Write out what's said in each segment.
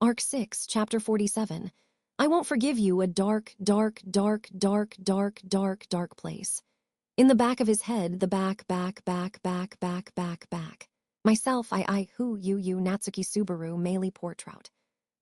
Arc 6, Chapter 47. I won't forgive you, a dark, dark, dark, dark, dark, dark, dark place. In the back of his head, the back. Myself, I, who, you, Natsuki Subaru, Meili Portrout.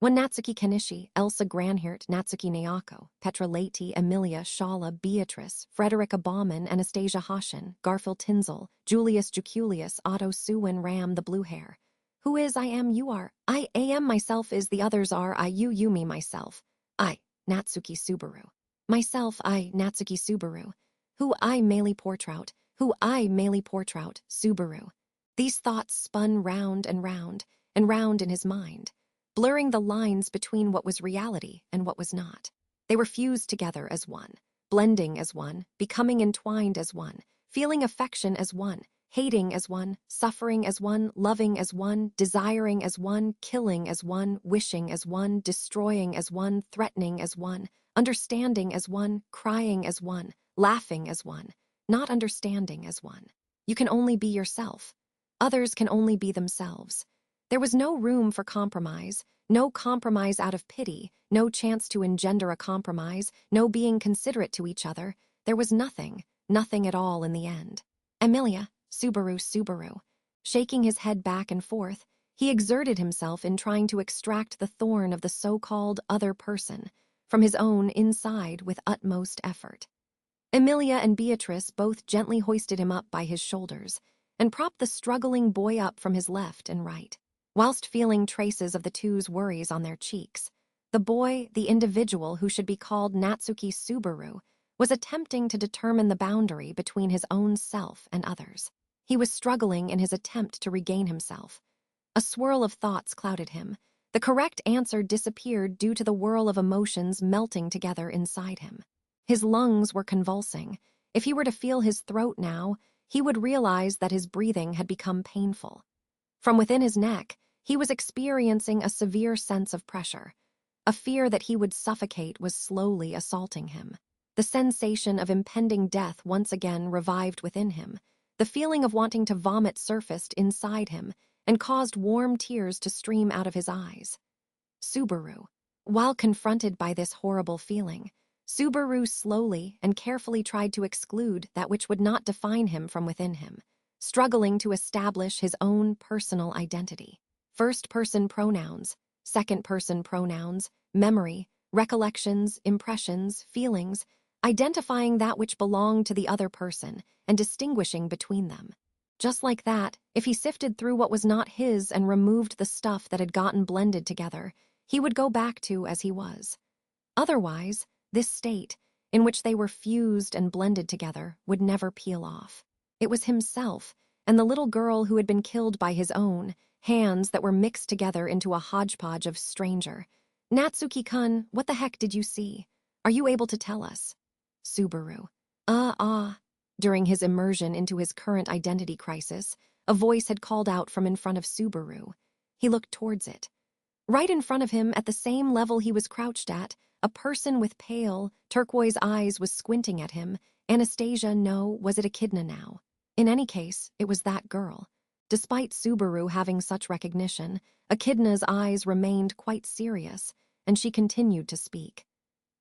One Natsuki Kenishi, Elsa Granhirt, Natsuki Naoko, Petra Leite, Emilia, Shala, Beatrice, Frederica Baumann, Anastasia Hashin, Garfield Tinzel, Julius Juculius, Otto Suwin, Ram, the blue hair. Who is I am you are, I am myself is the others are I you me myself. I, Natsuki Subaru. Myself, I, Natsuki Subaru. Who I, Meili Portrout. Who I, Meili Portrout, Subaru. These thoughts spun round and round in his mind, blurring the lines between what was reality and what was not. They were fused together as one, blending as one, becoming entwined as one, feeling affection as one, hating as one, suffering as one, loving as one, desiring as one, killing as one, wishing as one, destroying as one, threatening as one, understanding as one, crying as one, laughing as one, not understanding as one. You can only be yourself. Others can only be themselves. There was no room for compromise, no compromise out of pity, no chance to engender a compromise, no being considerate to each other. There was nothing at all in the end. Emilia, Subaru. Shaking his head back and forth, he exerted himself in trying to extract the thorn of the so-called other person from his own inside with utmost effort. Emilia and Beatrice both gently hoisted him up by his shoulders and propped the struggling boy up from his left and right. Whilst feeling traces of the two's worries on their cheeks, the boy, the individual who should be called Natsuki Subaru, was attempting to determine the boundary between his own self and others. He was struggling in his attempt to regain himself. A swirl of thoughts clouded him. The correct answer disappeared due to the whirl of emotions melting together inside him. His lungs were convulsing. If he were to feel his throat now, he would realize that his breathing had become painful. From within his neck, he was experiencing a severe sense of pressure. A fear that he would suffocate was slowly assaulting him. The sensation of impending death once again revived within him. The feeling of wanting to vomit surfaced inside him and caused warm tears to stream out of his eyes. Subaru. While confronted by this horrible feeling, Subaru slowly and carefully tried to exclude that which would not define him from within him, struggling to establish his own personal identity. First-person pronouns, second-person pronouns, memory, recollections, impressions, feelings, identifying that which belonged to the other person and distinguishing between them. Just like that, if he sifted through what was not his and removed the stuff that had gotten blended together, he would go back to as he was. Otherwise, this state, in which they were fused and blended together, would never peel off. It was himself and the little girl who had been killed by his own hands that were mixed together into a hodgepodge of stranger. Natsuki-kun, what the heck did you see? Are you able to tell us? Subaru. During his immersion into his current identity crisis, a voice had called out from in front of Subaru. He looked towards it. Right in front of him, at the same level he was crouched at, a person with pale, turquoise eyes was squinting at him. Anastasia, no, was it Echidna now? In any case, it was that girl. Despite Subaru having such recognition, Echidna's eyes remained quite serious, and she continued to speak.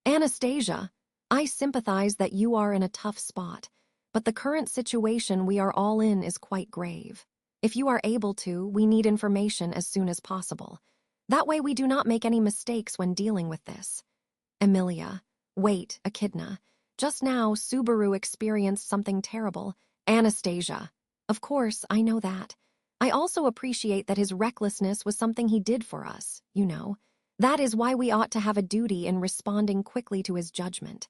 Anastasia, I sympathize that you are in a tough spot, but the current situation we are all in is quite grave. If you are able to, we need information as soon as possible. That way we do not make any mistakes when dealing with this. Emilia. Wait, Echidna. Just now, Subaru experienced something terrible. Anastasia. Of course, I know that. I also appreciate that his recklessness was something he did for us, you know. That is why we ought to have a duty in responding quickly to his judgment.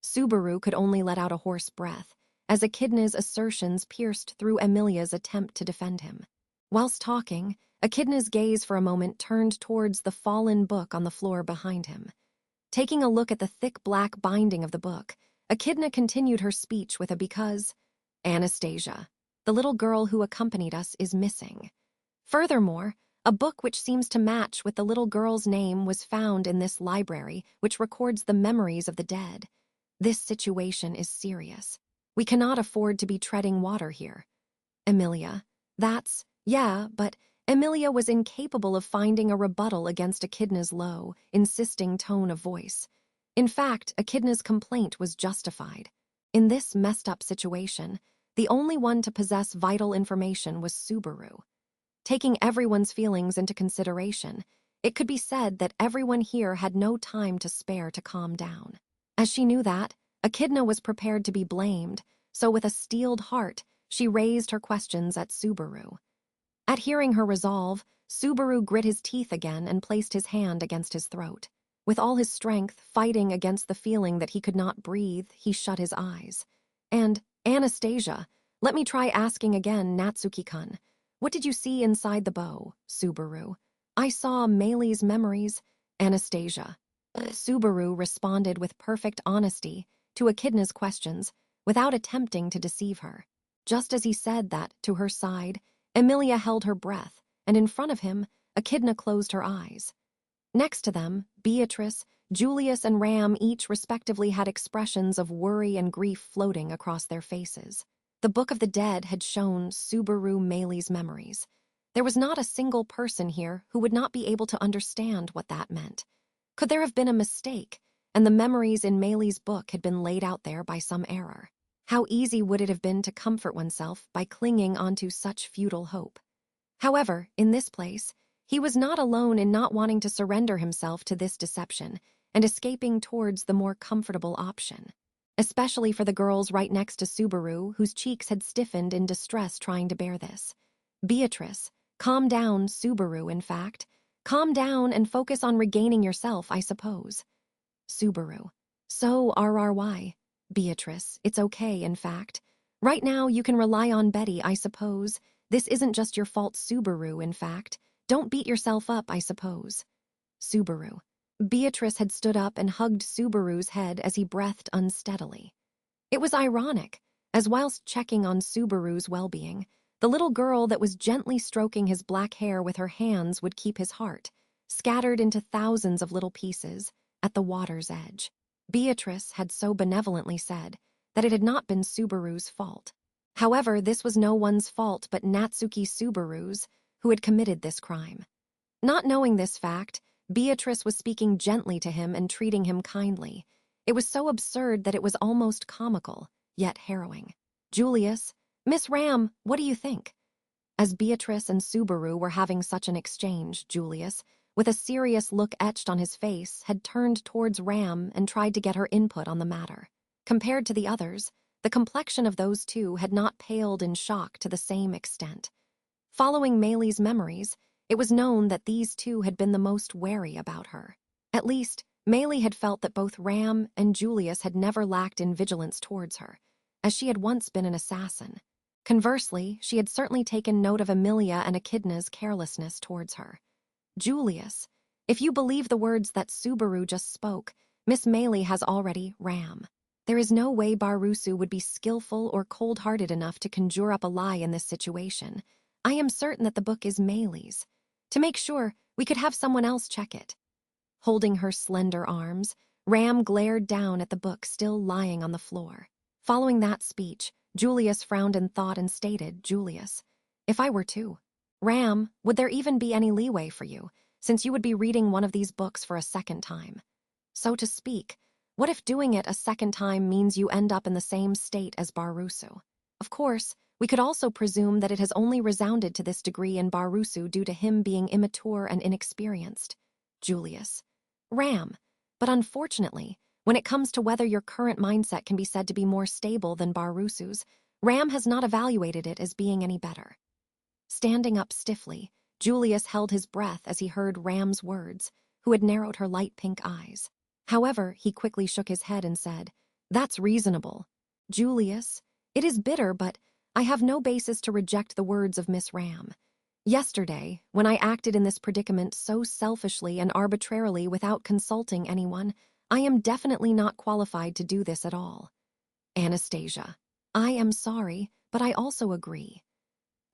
Subaru could only let out a hoarse breath, as Echidna's assertions pierced through Emilia's attempt to defend him. Whilst talking, Echidna's gaze for a moment turned towards the fallen book on the floor behind him. Taking a look at the thick black binding of the book, Echidna continued her speech with a because. Anastasia, the little girl who accompanied us, is missing. Furthermore, a book which seems to match with the little girl's name was found in this library, which records the memories of the dead. This situation is serious. We cannot afford to be treading water here. Emilia. Yeah, but Emilia was incapable of finding a rebuttal against Echidna's low, insisting tone of voice. In fact, Echidna's complaint was justified. In this messed-up situation, the only one to possess vital information was Subaru. Taking everyone's feelings into consideration, it could be said that everyone here had no time to spare to calm down. As she knew that, Echidna was prepared to be blamed, so with a steeled heart, she raised her questions at Subaru. At hearing her resolve, Subaru grit his teeth again and placed his hand against his throat. With all his strength, fighting against the feeling that he could not breathe, he shut his eyes. And, Anastasia, let me try asking again, Natsuki-kun. What did you see inside the bow, Subaru? I saw Meili's memories, Anastasia. Subaru responded with perfect honesty to Echidna's questions without attempting to deceive her. Just as he said that, to her side, Emilia held her breath, and in front of him, Echidna closed her eyes. Next to them, Beatrice, Julius, and Ram each respectively had expressions of worry and grief floating across their faces. The Book of the Dead had shown Subaru Meili's memories. There was not a single person here who would not be able to understand what that meant. Could there have been a mistake, and the memories in Meili's book had been laid out there by some error? How easy would it have been to comfort oneself by clinging onto such futile hope? However, in this place, he was not alone in not wanting to surrender himself to this deception and escaping towards the more comfortable option. Especially for the girls right next to Subaru, whose cheeks had stiffened in distress trying to bear this. Beatrice, calm down, Subaru, in fact. Calm down and focus on regaining yourself, I suppose. Subaru. So, RRY. Beatrice, it's okay, in fact. Right now, you can rely on Betty, I suppose. This isn't just your fault, Subaru, in fact. Don't beat yourself up, I suppose. Subaru. Beatrice had stood up and hugged Subaru's head as he breathed unsteadily. It was ironic, as whilst checking on Subaru's well-being, the little girl that was gently stroking his black hair with her hands would keep his heart, scattered into thousands of little pieces, at the water's edge. Beatrice had so benevolently said that it had not been Subaru's fault. However, this was no one's fault but Natsuki Subaru's, who had committed this crime. Not knowing this fact, Beatrice was speaking gently to him and treating him kindly. It was so absurd that it was almost comical, yet harrowing. Julius, Miss Ram, what do you think? As Beatrice and Subaru were having such an exchange, Julius, with a serious look etched on his face, had turned towards Ram and tried to get her input on the matter. Compared to the others, the complexion of those two had not paled in shock to the same extent. Following Meili's memories, it was known that these two had been the most wary about her. At least, Meili had felt that both Ram and Julius had never lacked in vigilance towards her, as she had once been an assassin. Conversely, she had certainly taken note of Emilia and Echidna's carelessness towards her. Julius, if you believe the words that Subaru just spoke, Miss Meili has already Ram. There is no way Barusu would be skillful or cold-hearted enough to conjure up a lie in this situation. I am certain that the book is Meili's. To make sure, we could have someone else check it. Holding her slender arms, Ram glared down at the book still lying on the floor. Following that speech, Julius frowned in thought and stated, Julius, if I were to. Ram, would there even be any leeway for you, since you would be reading one of these books for a second time? So to speak, what if doing it a second time means you end up in the same state as Barusu? Of course, we could also presume that it has only resounded to this degree in Barusu due to him being immature and inexperienced. Julius. Ram. But unfortunately, when it comes to whether your current mindset can be said to be more stable than Barusu's, Ram has not evaluated it as being any better. Standing up stiffly, Julius held his breath as he heard Ram's words, who had narrowed her light pink eyes. However, he quickly shook his head and said, That's reasonable. Julius, it is bitter, but I have no basis to reject the words of Miss Ram. Yesterday, when I acted in this predicament so selfishly and arbitrarily without consulting anyone, I am definitely not qualified to do this at all. Anastasia, I am sorry, but I also agree.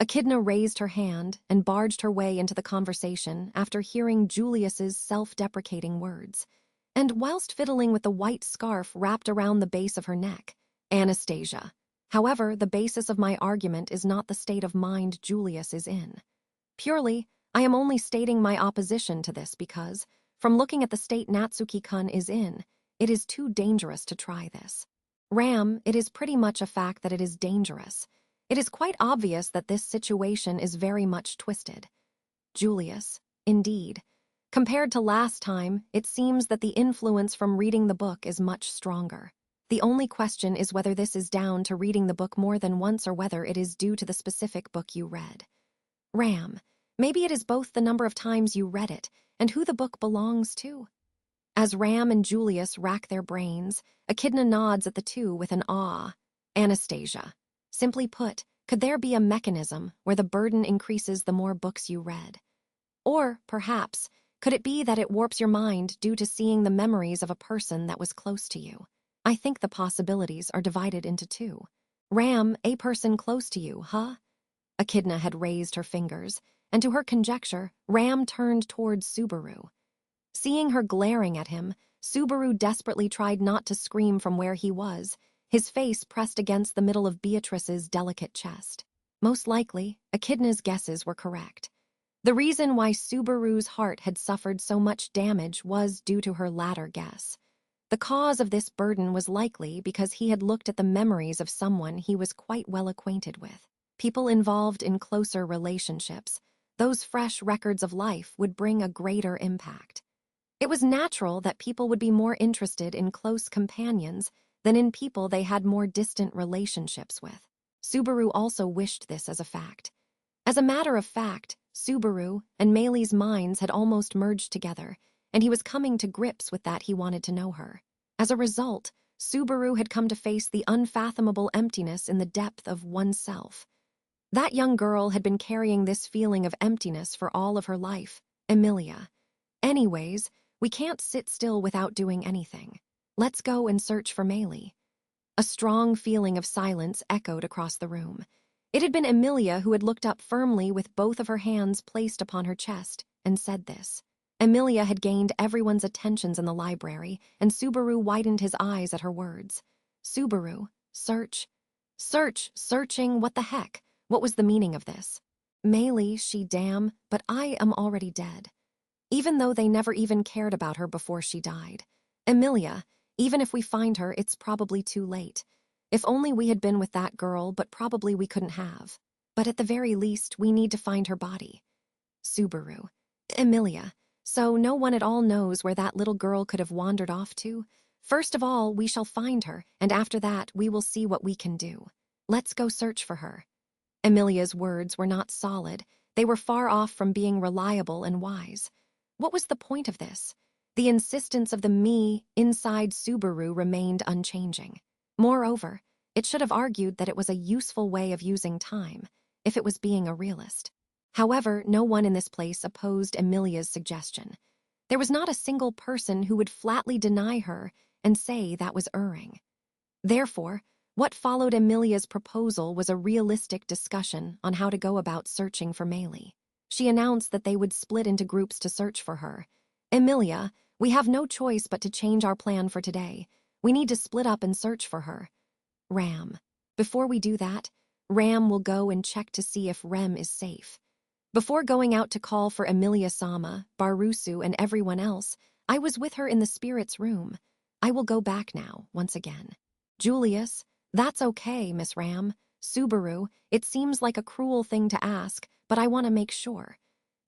Echidna raised her hand and barged her way into the conversation after hearing Julius's self-deprecating words. And whilst fiddling with the white scarf wrapped around the base of her neck, Anastasia. However, the basis of my argument is not the state of mind Julius is in. Purely, I am only stating my opposition to this because, from looking at the state Natsuki-kun is in, it is too dangerous to try this. Ram, it is pretty much a fact that it is dangerous. It is quite obvious that this situation is very much twisted. Julius, indeed. Compared to last time, it seems that the influence from reading the book is much stronger. The only question is whether this is down to reading the book more than once or whether it is due to the specific book you read. Ram, maybe it is both the number of times you read it and who the book belongs to. As Ram and Julius rack their brains, Echidna nods at the two with an awe. Anastasia. Simply put, could there be a mechanism where the burden increases the more books you read? Or, perhaps, could it be that it warps your mind due to seeing the memories of a person that was close to you? I think the possibilities are divided into two. Ram, a person close to you, huh? Echidna had raised her fingers, and to her conjecture, Ram turned towards Subaru. Seeing her glaring at him, Subaru desperately tried not to scream from where he was, his face pressed against the middle of Beatrice's delicate chest. Most likely, Echidna's guesses were correct. The reason why Subaru's heart had suffered so much damage was due to her latter guess. The cause of this burden was likely because he had looked at the memories of someone he was quite well acquainted with. People involved in closer relationships, those fresh records of life would bring a greater impact. It was natural that people would be more interested in close companions than in people they had more distant relationships with. Subaru also wished this as a fact. As a matter of fact, Subaru and Meili's minds had almost merged together, and he was coming to grips with that he wanted to know her. As a result, Subaru had come to face the unfathomable emptiness in the depth of oneself. That young girl had been carrying this feeling of emptiness for all of her life, Emilia. Anyways, we can't sit still without doing anything. Let's go and search for Meili. A strong feeling of silence echoed across the room. It had been Emilia who had looked up firmly with both of her hands placed upon her chest and said this. Emilia had gained everyone's attentions in the library, and Subaru widened his eyes at her words. Subaru, search. Searching, what the heck? What was the meaning of this? Meili, she damn, but I am already dead. Even though they never even cared about her before she died. Emilia, even if we find her, it's probably too late. If only we had been with that girl, but probably we couldn't have. But at the very least, we need to find her body. Subaru. Emilia, so no one at all knows where that little girl could have wandered off to? First of all, we shall find her, and after that, we will see what we can do. Let's go search for her. Emilia's words were not solid. They were far off from being reliable and wise. What was the point of this? The insistence of the me inside Subaru remained unchanging. Moreover, it should have argued that it was a useful way of using time, if it was being a realist. However, no one in this place opposed Emilia's suggestion. There was not a single person who would flatly deny her and say that was erring. Therefore, what followed Emilia's proposal was a realistic discussion on how to go about searching for Meili. She announced that they would split into groups to search for her. Emilia, we have no choice but to change our plan for today. We need to split up and search for her. Ram. Before we do that, Ram will go and check to see if Rem is safe. Before going out to call for Emilia-sama, Barusu, and everyone else, I was with her in the spirit's room. I will go back now, once again. Julius, that's okay, Miss Ram. Subaru, it seems like a cruel thing to ask, but I want to make sure.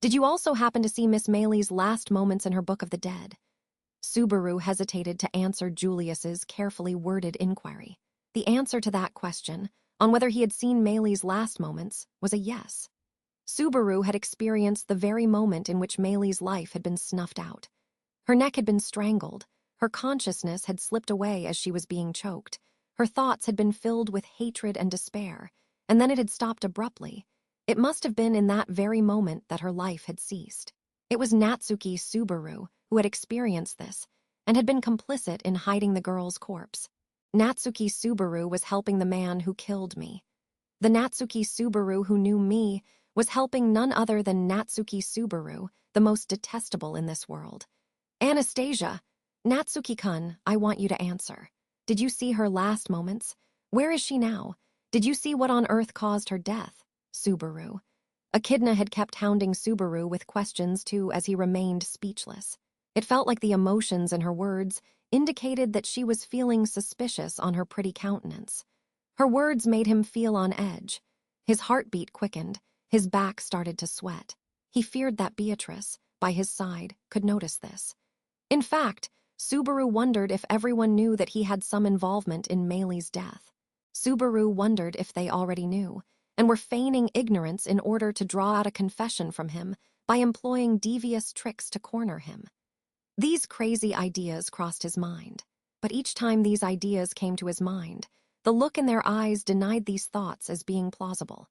Did you also happen to see Miss Meili's last moments in her Book of the Dead? Subaru hesitated to answer Julius's carefully worded inquiry. The answer to that question, on whether he had seen Meili's last moments, was a yes. Subaru had experienced the very moment in which Meili's life had been snuffed out. Her neck had been strangled, her consciousness had slipped away as she was being choked, her thoughts had been filled with hatred and despair, and then it had stopped abruptly. It must have been in that very moment that her life had ceased. It was Natsuki Subaru who had experienced this, and had been complicit in hiding the girl's corpse. Natsuki Subaru was helping the man who killed me. The Natsuki Subaru who knew me was helping none other than Natsuki Subaru, the most detestable in this world. Anastasia, Natsuki-kun, I want you to answer. Did you see her last moments? Where is she now? Did you see what on earth caused her death? Subaru. Echidna had kept hounding Subaru with questions too as he remained speechless. It felt like the emotions in her words indicated that she was feeling suspicious on her pretty countenance. Her words made him feel on edge. His heartbeat quickened, his back started to sweat. He feared that Beatrice, by his side, could notice this. In fact, Subaru wondered if everyone knew that he had some involvement in Meili's death. Subaru wondered if they already knew, and were feigning ignorance in order to draw out a confession from him by employing devious tricks to corner him. These crazy ideas crossed his mind, but each time these ideas came to his mind, the look in their eyes denied these thoughts as being plausible.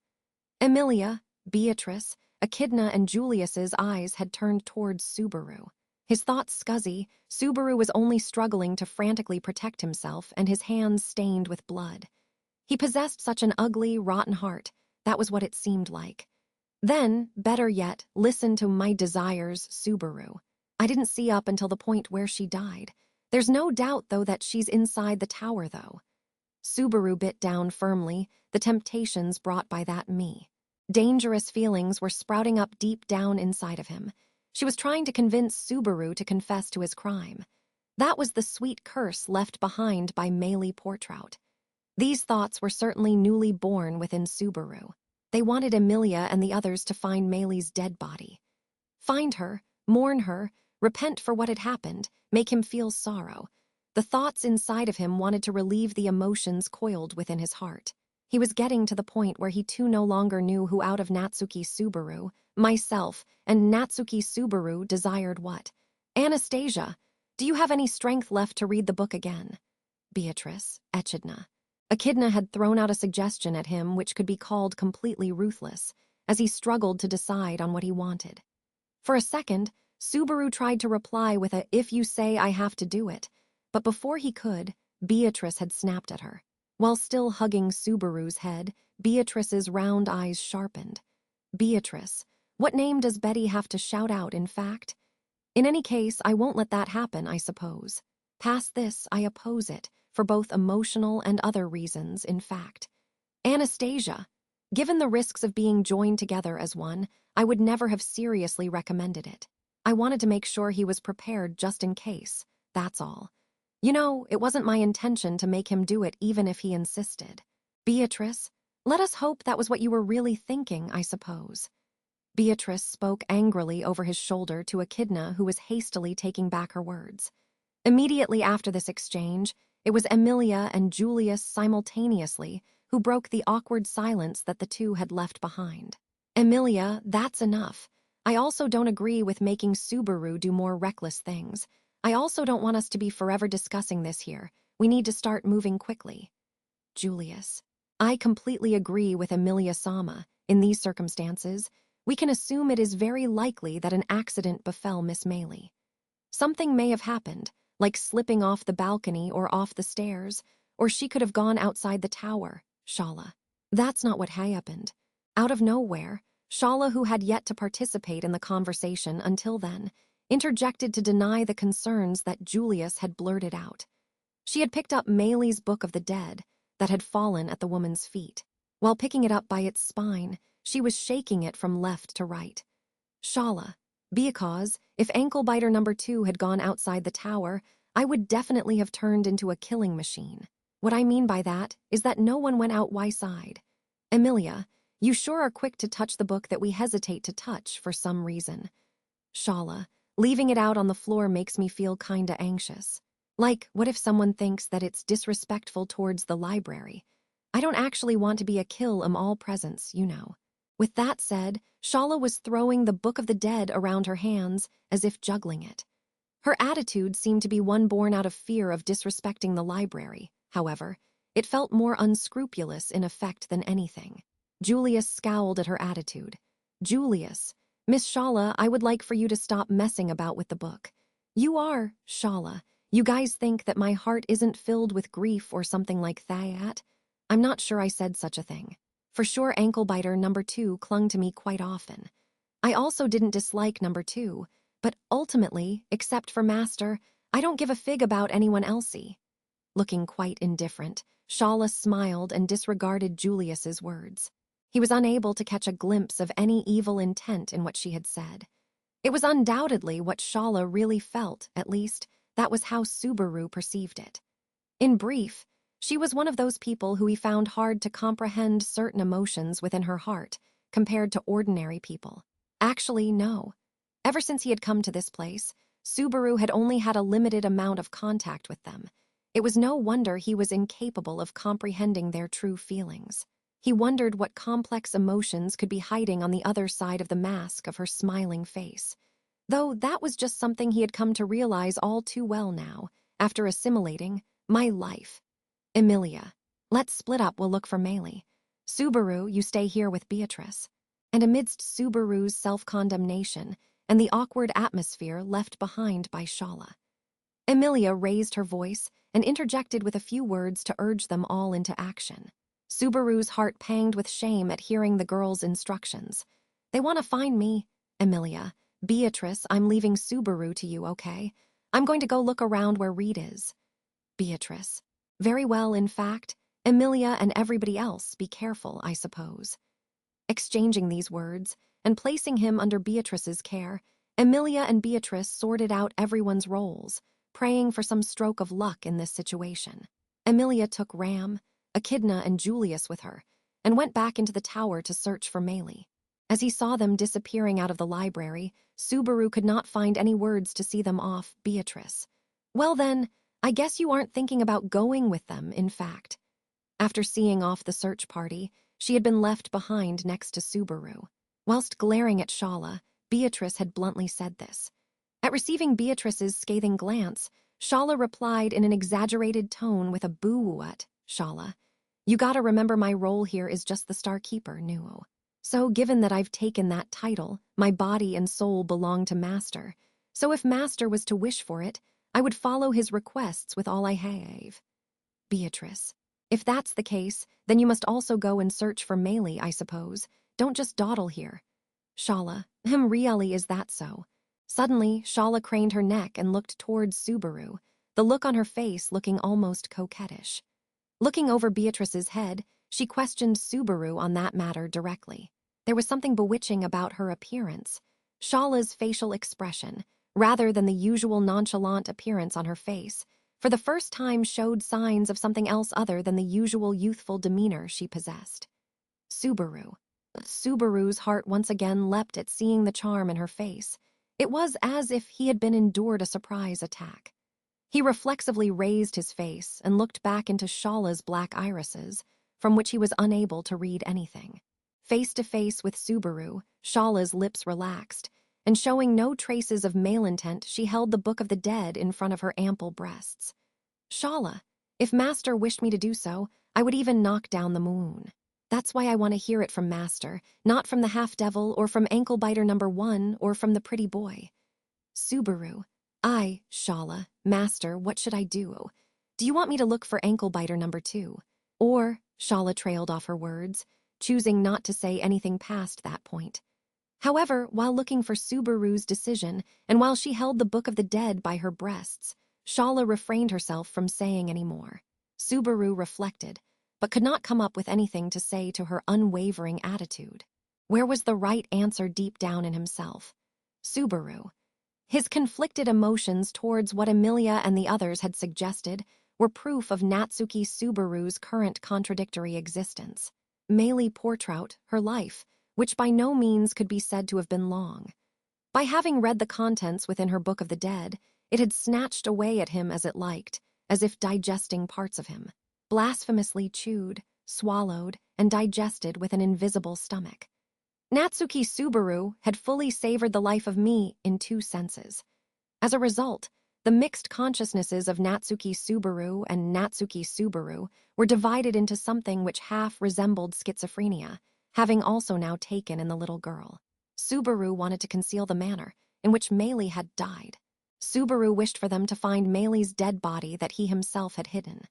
Emilia, Beatrice, Echidna, and Julius's eyes had turned towards Subaru. His thoughts scuzzy, Subaru was only struggling to frantically protect himself and his hands stained with blood. He possessed such an ugly, rotten heart, that was what it seemed like. Then, better yet, listen to my desires, Subaru. I didn't see up until the point where she died. There's no doubt, though, that she's inside the tower, though. Subaru bit down firmly, the temptations brought by that me. Dangerous feelings were sprouting up deep down inside of him. She was trying to convince Subaru to confess to his crime. That was the sweet curse left behind by Meili Portrout. These thoughts were certainly newly born within Subaru. They wanted Emilia and the others to find Meili's dead body. Find her, mourn her, repent for what had happened, make him feel sorrow. The thoughts inside of him wanted to relieve the emotions coiled within his heart. He was getting to the point where he too no longer knew who out of Natsuki Subaru, myself, and Natsuki Subaru desired what. Anastasia, do you have any strength left to read the book again? Beatrice, Echidna. Echidna had thrown out a suggestion at him which could be called completely ruthless, as he struggled to decide on what he wanted. For a second, Subaru tried to reply with a "if you say I have to do it," but before he could, Beatrice had snapped at her. While still hugging Subaru's head, Beatrice's round eyes sharpened. Beatrice, what name does Betty have to shout out, in fact? In any case, I won't let that happen, I suppose. Past this, I oppose it, for both emotional and other reasons, in fact. Anastasia, given the risks of being joined together as one, I would never have seriously recommended it. I wanted to make sure he was prepared just in case, that's all. You know, it wasn't my intention to make him do it even if he insisted. Beatrice, let us hope that was what you were really thinking, I suppose. Beatrice spoke angrily over his shoulder to Echidna, who was hastily taking back her words. Immediately after this exchange, it was Emilia and Julius simultaneously who broke the awkward silence that the two had left behind. Emilia, that's enough. I also don't agree with making Subaru do more reckless things. I also don't want us to be forever discussing this here. We need to start moving quickly. Julius, I completely agree with Emilia-sama. In these circumstances, we can assume it is very likely that an accident befell Miss Meili. Something may have happened, like slipping off the balcony or off the stairs, or she could have gone outside the tower, Shala. That's not what happened. Out of nowhere, Shala, who had yet to participate in the conversation until then, interjected to deny the concerns that Julius had blurted out. She had picked up Meili's Book of the Dead that had fallen at the woman's feet. While picking it up by its spine, she was shaking it from left to right. Shala, because if Ankle-biter number 2 had gone outside the tower, I would definitely have turned into a killing machine. What I mean by that is that no one went out Y-side. Emilia, you sure are quick to touch the book that we hesitate to touch for some reason. Shala, leaving it out on the floor makes me feel kinda anxious. Like, what if someone thinks that it's disrespectful towards the library? I don't actually want to be a kill-em-all presence, you know. With that said, Shala was throwing the Book of the Dead around her hands as if juggling it. Her attitude seemed to be one born out of fear of disrespecting the library. However, it felt more unscrupulous in effect than anything. Julius scowled at her attitude. Julius, Miss Shala, I would like for you to stop messing about with the book. You are, Shala. You guys think that my heart isn't filled with grief or something like that? I'm not sure I said such a thing. For sure, Ankle-biter number 2 clung to me quite often. I also didn't dislike number 2, but ultimately, except for Master, I don't give a fig about anyone elsey. Looking quite indifferent, Shala smiled and disregarded Julius's words. He was unable to catch a glimpse of any evil intent in what she had said. It was undoubtedly what Shala really felt, at least, that was how Subaru perceived it. In brief, she was one of those people who he found hard to comprehend certain emotions within her heart, compared to ordinary people. Actually, no. Ever since he had come to this place, Subaru had only had a limited amount of contact with them. It was no wonder he was incapable of comprehending their true feelings. He wondered what complex emotions could be hiding on the other side of the mask of her smiling face. Though that was just something he had come to realize all too well now, after assimilating my life. Emilia, let's split up, we'll look for Meili. Subaru, you stay here with Beatrice. And amidst Subaru's self-condemnation and the awkward atmosphere left behind by Shala, Emilia raised her voice and interjected with a few words to urge them all into action. Subaru's heart panged with shame at hearing the girl's instructions. They want to find me, Emilia. Beatrice, I'm leaving Subaru to you, okay? I'm going to go look around where Reed is. Beatrice. Very well, in fact. Emilia and everybody else, be careful, I suppose. Exchanging these words, and placing him under Beatrice's care, Emilia and Beatrice sorted out everyone's roles, praying for some stroke of luck in this situation. Emilia took Ram, Echidna, and Julius with her, and went back into the tower to search for Meili. As he saw them disappearing out of the library, Subaru could not find any words to see them off. Beatrice. Well then, I guess you aren't thinking about going with them, in fact. After seeing off the search party, she had been left behind next to Subaru. Whilst glaring at Shala, Beatrice had bluntly said this. At receiving Beatrice's scathing glance, Shala replied in an exaggerated tone with a boo-woo-at Shala. You gotta remember my role here is just the Star Keeper, Nuo. So given that I've taken that title, my body and soul belong to Master. So if Master was to wish for it, I would follow his requests with all I have. Beatrice. If that's the case, then you must also go and search for Meili, I suppose. Don't just dawdle here. Shala. Really, is that so? Suddenly, Shala craned her neck and looked towards Subaru, the look on her face looking almost coquettish. Looking over Beatrice's head, she questioned Subaru on that matter directly. There was something bewitching about her appearance. Shala's facial expression, rather than the usual nonchalant appearance on her face, for the first time showed signs of something else other than the usual youthful demeanor she possessed. Subaru. Subaru's heart once again leapt at seeing the charm in her face. It was as if he had been endured a surprise attack. He reflexively raised his face and looked back into Shala's black irises, from which he was unable to read anything. Face to face with Subaru, Shala's lips relaxed, and showing no traces of male intent, she held the Book of the Dead in front of her ample breasts. Shala, if Master wished me to do so, I would even knock down the moon. That's why I want to hear it from Master, not from the half-devil or from ankle-biter number 1 or from the pretty boy. Subaru. Shala, Master, what should I do? Do you want me to look for ankle-biter number 2? Or, Shala trailed off her words, choosing not to say anything past that point. However, while looking for Subaru's decision, and while she held the Book of the Dead by her breasts, Shala refrained herself from saying any more. Subaru reflected, but could not come up with anything to say to her unwavering attitude. Where was the right answer deep down in himself? Subaru. His conflicted emotions towards what Emilia and the others had suggested were proof of Natsuki Subaru's current contradictory existence. Meili Portrout, her life, which by no means could be said to have been long. By having read the contents within her Book of the Dead, it had snatched away at him as it liked, as if digesting parts of him, blasphemously chewed, swallowed, and digested with an invisible stomach. Natsuki Subaru had fully savored the life of me in 2 senses. As a result, the mixed consciousnesses of Natsuki Subaru and Natsuki Subaru were divided into something which half resembled schizophrenia, having also now taken in the little girl. Subaru wanted to conceal the manner in which Meili had died. Subaru wished for them to find Meili's dead body that he himself had hidden.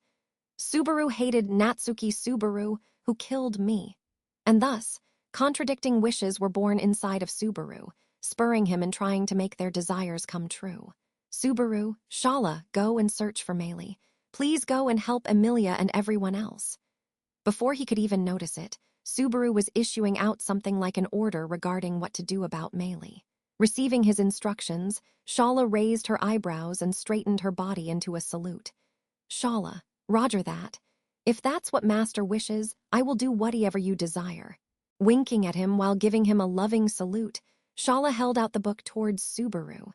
Subaru hated Natsuki Subaru, who killed me. And thus, contradicting wishes were born inside of Subaru, spurring him in trying to make their desires come true. Subaru, Shala, go and search for Meili. Please go and help Emilia and everyone else. Before he could even notice it, Subaru was issuing out something like an order regarding what to do about Meili. Receiving his instructions, Shala raised her eyebrows and straightened her body into a salute. Shala, roger that. If that's what Master wishes, I will do whatever you desire. Winking at him while giving him a loving salute, Shala held out the book towards Subaru.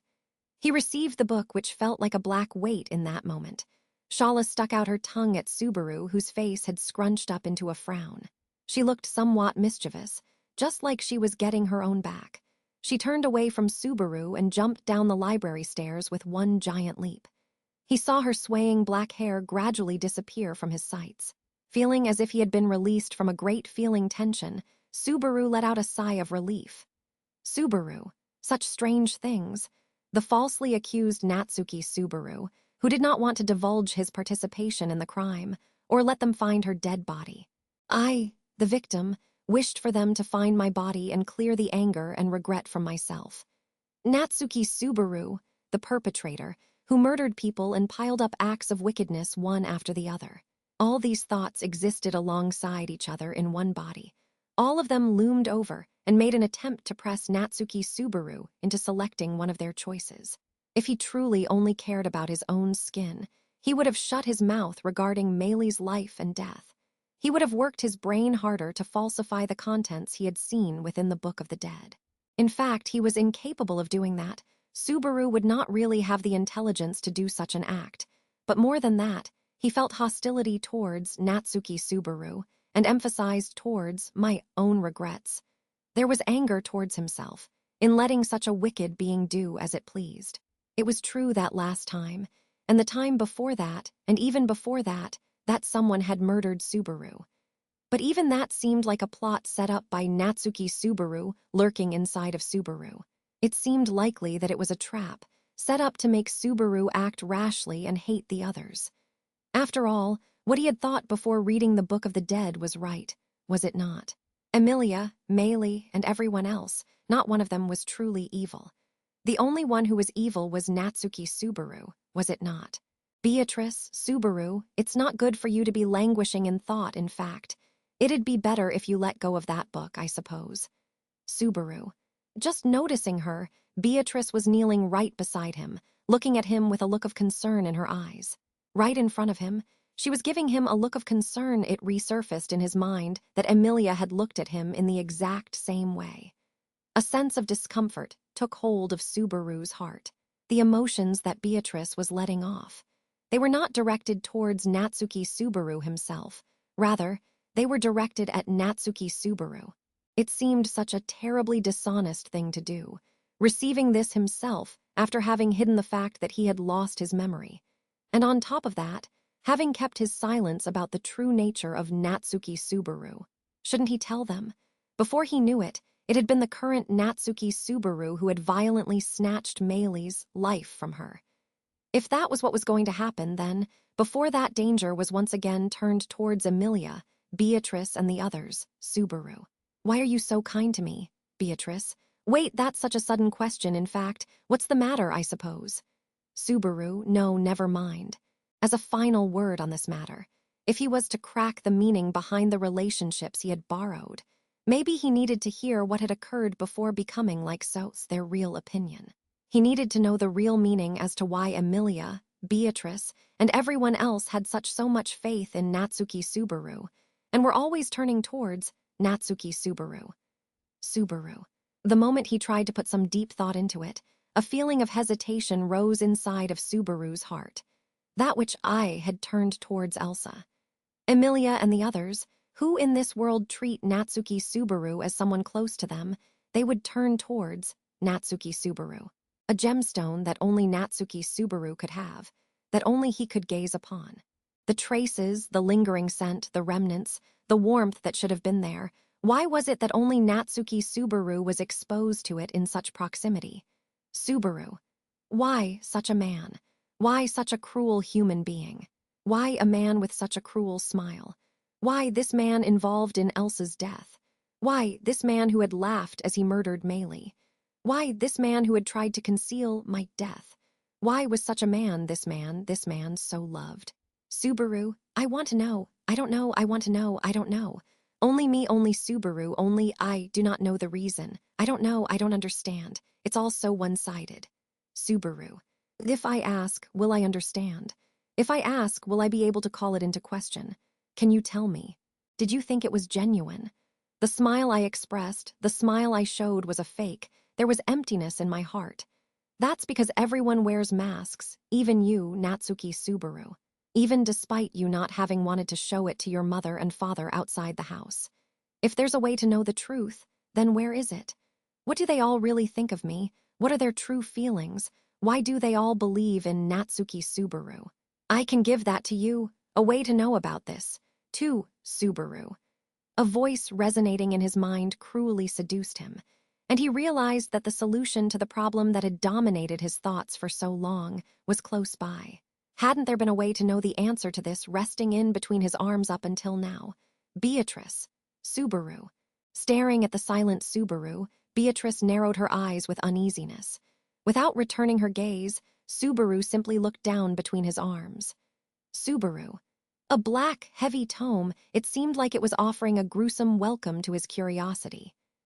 He received the book, which felt like a black weight in that moment. Shala stuck out her tongue at Subaru, whose face had scrunched up into a frown. She looked somewhat mischievous, just like she was getting her own back. She turned away from Subaru and jumped down the library stairs with one giant leap. He saw her swaying black hair gradually disappear from his sights. Feeling as if he had been released from a great feeling tension, Subaru let out a sigh of relief. Subaru, such strange things. The falsely accused Natsuki Subaru, who did not want to divulge his participation in the crime, or let them find her dead body. I, the victim, wished for them to find my body and clear the anger and regret from myself. Natsuki Subaru, the perpetrator, who murdered people and piled up acts of wickedness one after the other. All these thoughts existed alongside each other in one body. All of them loomed over and made an attempt to press Natsuki Subaru into selecting one of their choices. If he truly only cared about his own skin, he would have shut his mouth regarding Meili's life and death. He would have worked his brain harder to falsify the contents he had seen within the Book of the Dead. In fact, he was incapable of doing that. Subaru would not really have the intelligence to do such an act. But more than that, he felt hostility towards Natsuki Subaru and emphasized towards my own regrets. There was anger towards himself in letting such a wicked being do as it pleased. It was true that last time, and the time before that, and even before that someone had murdered Subaru. But even that seemed like a plot set up by Natsuki Subaru lurking inside of Subaru. It seemed likely that it was a trap, set up to make Subaru act rashly and hate the others. After all, what he had thought before reading the Book of the Dead was right, was it not? Emilia, Meili, and everyone else, not one of them was truly evil. The only one who was evil was Natsuki Subaru, was it not? Beatrice, Subaru, it's not good for you to be languishing in thought, in fact. It'd be better if you let go of that book, I suppose. Subaru. Just noticing her, Beatrice was kneeling right beside him, looking at him with a look of concern in her eyes. Right in front of him, she was giving him a look of concern. It resurfaced in his mind that Emilia had looked at him in the exact same way. A sense of discomfort took hold of Subaru's heart. The emotions that Beatrice was letting off. They were not directed towards Natsuki Subaru himself. Rather, they were directed at Natsuki Subaru. It seemed such a terribly dishonest thing to do, receiving this himself after having hidden the fact that he had lost his memory. And on top of that, having kept his silence about the true nature of Natsuki Subaru. Shouldn't he tell them? Before he knew it, it had been the current Natsuki Subaru who had violently snatched Meili's life from her. If that was what was going to happen, then, before that danger was once again turned towards Emilia, Beatrice, and the others, Subaru. Why are you so kind to me, Beatrice? Wait, that's such a sudden question, in fact. What's the matter, I suppose? Subaru, no, never mind. As a final word on this matter, if he was to crack the meaning behind the relationships he had borrowed, maybe he needed to hear what had occurred before becoming like so their real opinion. He needed to know the real meaning as to why Emilia, Beatrice, and everyone else had so much faith in Natsuki Subaru, and were always turning towards Natsuki Subaru. Subaru. The moment he tried to put some deep thought into it, a feeling of hesitation rose inside of Subaru's heart. That which I had turned towards Elsa. Emilia and the others, who in this world treat Natsuki Subaru as someone close to them, they would turn towards Natsuki Subaru. A gemstone that only Natsuki Subaru could have, that only he could gaze upon. The traces, the lingering scent, the remnants, the warmth that should have been there. Why was it that only Natsuki Subaru was exposed to it in such proximity? Subaru. Why such a man? Why such a cruel human being? Why a man with such a cruel smile? Why this man involved in Elsa's death? Why this man who had laughed as he murdered Meili? Why this man who had tried to conceal my death? Why was such a man, this man so loved? Subaru, I want to know. I don't know, I want to know, I don't know. Only me, only Subaru, only I do not know the reason. I don't know, I don't understand. It's all so one-sided. Subaru. If I ask, will I understand? If I ask, will I be able to call it into question? Can you tell me? Did you think it was genuine? The smile I expressed, the smile I showed was a fake. There was emptiness in my heart. That's because everyone wears masks, even you, Natsuki Subaru. Even despite you not having wanted to show it to your mother and father outside the house. If there's a way to know the truth, then where is it? What do they all really think of me? What are their true feelings? Why do they all believe in Natsuki Subaru? I can give that to you, a way to know about this. Too, Subaru. A voice resonating in his mind cruelly seduced him, and he realized that the solution to the problem that had dominated his thoughts for so long was close by. Hadn't there been a way to know the answer to this resting in between his arms up until now? Beatrice. Subaru. Staring at the silent Subaru, Beatrice narrowed her eyes with uneasiness. Without returning her gaze, Subaru simply looked down between his arms. Subaru. A black, heavy tome, it seemed like it was offering a gruesome welcome to his curiosity.